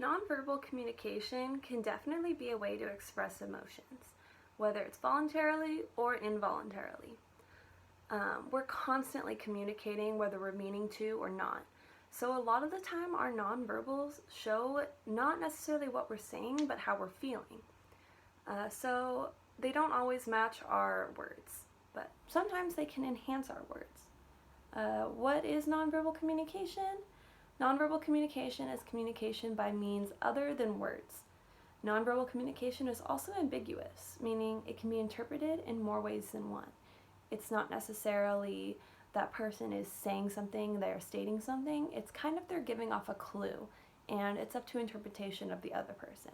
Nonverbal communication can definitely be a way to express emotions, whether it's voluntarily or involuntarily. We're constantly communicating whether we're meaning to or not. So a lot of the time our nonverbals show not necessarily what we're saying, but how we're feeling. So they don't always match our words, but sometimes they can enhance our words. What is nonverbal communication? Nonverbal communication is communication by means other than words. Nonverbal communication is also ambiguous, meaning it can be interpreted in more ways than one. It's not necessarily that person is saying something, they're stating something. It's kind of they're giving off a clue, and it's up to interpretation of the other person.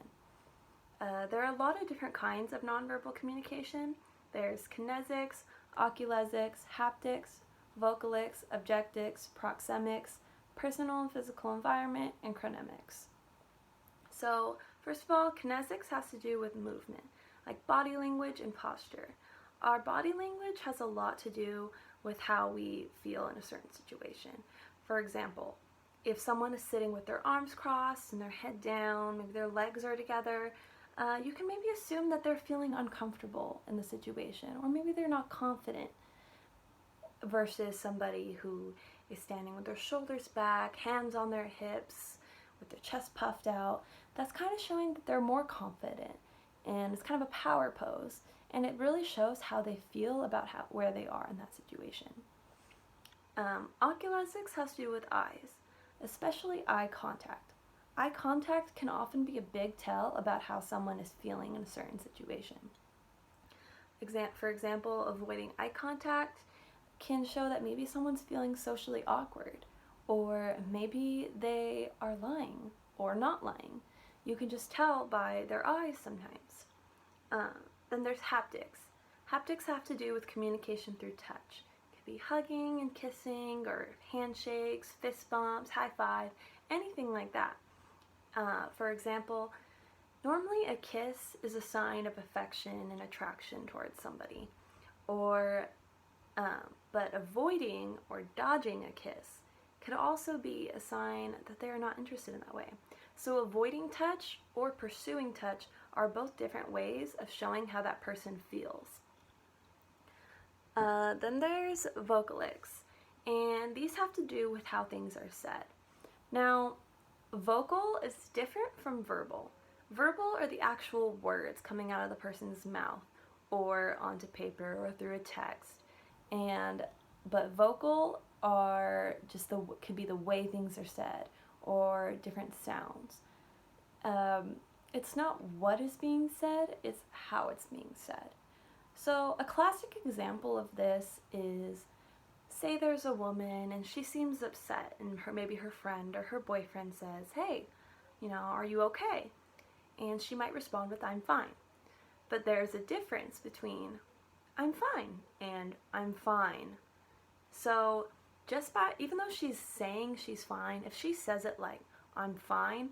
There are a lot of different kinds of nonverbal communication. There's kinesics, oculesics, haptics, vocalics, objectics, proxemics, personal and physical environment, and chronemics. So first of all, kinesics has to do with movement, like body language and posture. Our body language has a lot to do with how we feel in a certain situation. For example, if someone is sitting with their arms crossed and their head down, maybe their legs are together, you can maybe assume that they're feeling uncomfortable in the situation, or maybe they're not confident, versus somebody who is standing with their shoulders back, hands on their hips, with their chest puffed out. That's kind of showing that they're more confident, and it's kind of a power pose, and it really shows how they feel about where they are in that situation. Oculesics has to do with eyes, especially eye contact. Eye contact can often be a big tell about how someone is feeling in a certain situation. For example, avoiding eye contact can show that maybe someone's feeling socially awkward, or maybe they are lying or not lying. You can just tell by their eyes sometimes. Then there's haptics. Haptics have to do with communication through touch. It could be hugging and kissing, or handshakes, fist bumps, high five, anything like that. For example, normally a kiss is a sign of affection and attraction towards somebody, but avoiding or dodging a kiss could also be a sign that they are not interested in that way. So avoiding touch or pursuing touch are both different ways of showing how that person feels. Then there's vocalics, and these have to do with how things are said. Now, vocal is different from verbal. Verbal are the actual words coming out of the person's mouth or onto paper or through a text. But vocal are just could be the way things are said or different sounds. It's not what is being said, it's how it's being said. So a classic example of this is, say there's a woman and she seems upset, and maybe her friend or her boyfriend says, "Hey, are you okay?" And she might respond with, "I'm fine." But there's a difference between "I'm fine" and "I'm fine." So even though she's saying she's fine, if she says it like "I'm fine,"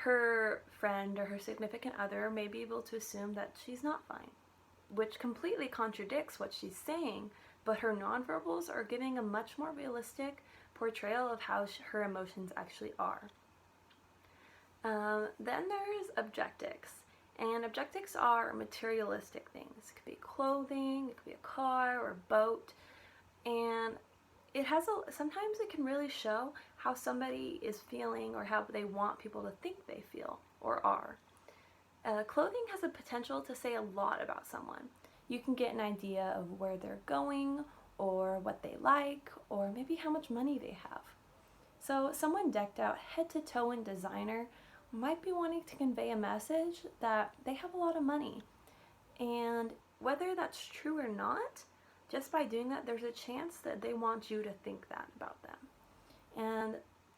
her friend or her significant other may be able to assume that she's not fine, which completely contradicts what she's saying, but her nonverbals are giving a much more realistic portrayal of how her emotions actually are. Then there's objectics. And objectics are materialistic things. It could be clothing, it could be a car or a boat, and sometimes it can really show how somebody is feeling or how they want people to think they feel or are. Clothing has a potential to say a lot about someone. You can get an idea of where they're going, or what they like, or maybe how much money they have. So someone decked out head to toe in designer might be wanting to convey a message that they have a lot of money. And whether that's true or not, just by doing that, there's a chance that they want you to think that about them. And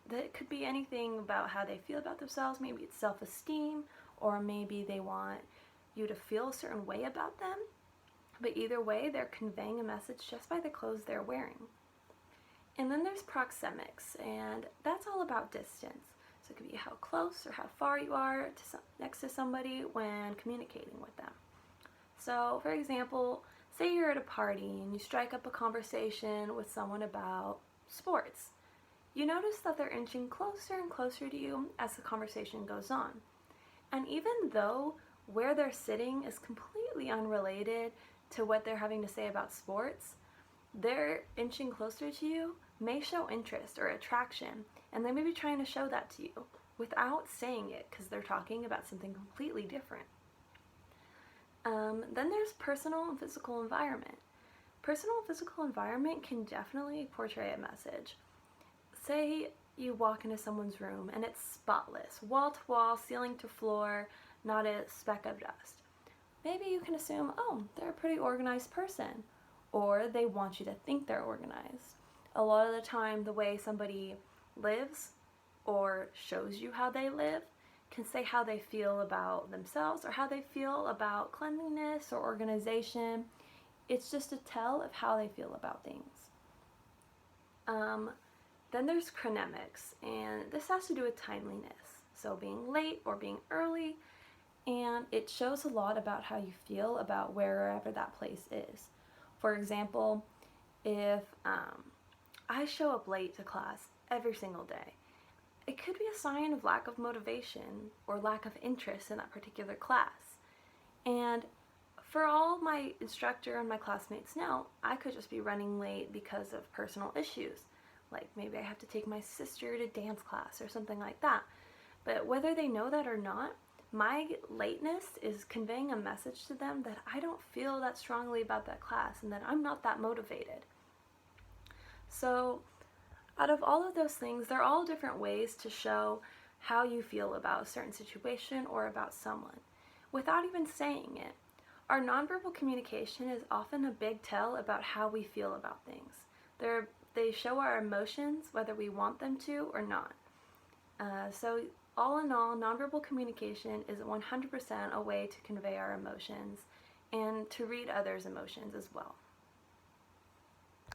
that could be anything about how they feel about themselves. Maybe it's self-esteem, or maybe they want you to feel a certain way about them. But either way, they're conveying a message just by the clothes they're wearing. And then there's proxemics, and that's all about distance. So it could be how close or how far you are next to somebody when communicating with them. So, for example, say you're at a party and you strike up a conversation with someone about sports. you notice that they're inching closer and closer to you as the conversation goes on. And even though where they're sitting is completely unrelated to what they're having to say about sports, their inching closer to you may show interest or attraction, and they may be trying to show that to you without saying it because they're talking about something completely different. Then there's personal and physical environment. Personal and physical environment can definitely portray a message. Say you walk into someone's room and it's spotless, wall to wall, ceiling to floor, not a speck of dust. Maybe you can assume, oh, they're a pretty organized person, or they want you to think they're organized. A lot of the time, the way somebody lives or shows you how they live can say how they feel about themselves or how they feel about cleanliness or organization. It's just a tell of how they feel about things. Then there's chronemics, and this has to do with timeliness. So being late or being early, and it shows a lot about how you feel about wherever that place is. For example, if I show up late to class every single day, it could be a sign of lack of motivation or lack of interest in that particular class. And for all my instructor and my classmates know, I could just be running late because of personal issues. Like maybe I have to take my sister to dance class or something like that. But whether they know that or not, my lateness is conveying a message to them that I don't feel that strongly about that class and that I'm not that motivated. So out of all of those things, they're all different ways to show how you feel about a certain situation or about someone without even saying it. Our nonverbal communication is often a big tell about how we feel about things. They show our emotions whether we want them to or not. So all in all, nonverbal communication is 100% a way to convey our emotions and to read others' emotions as well.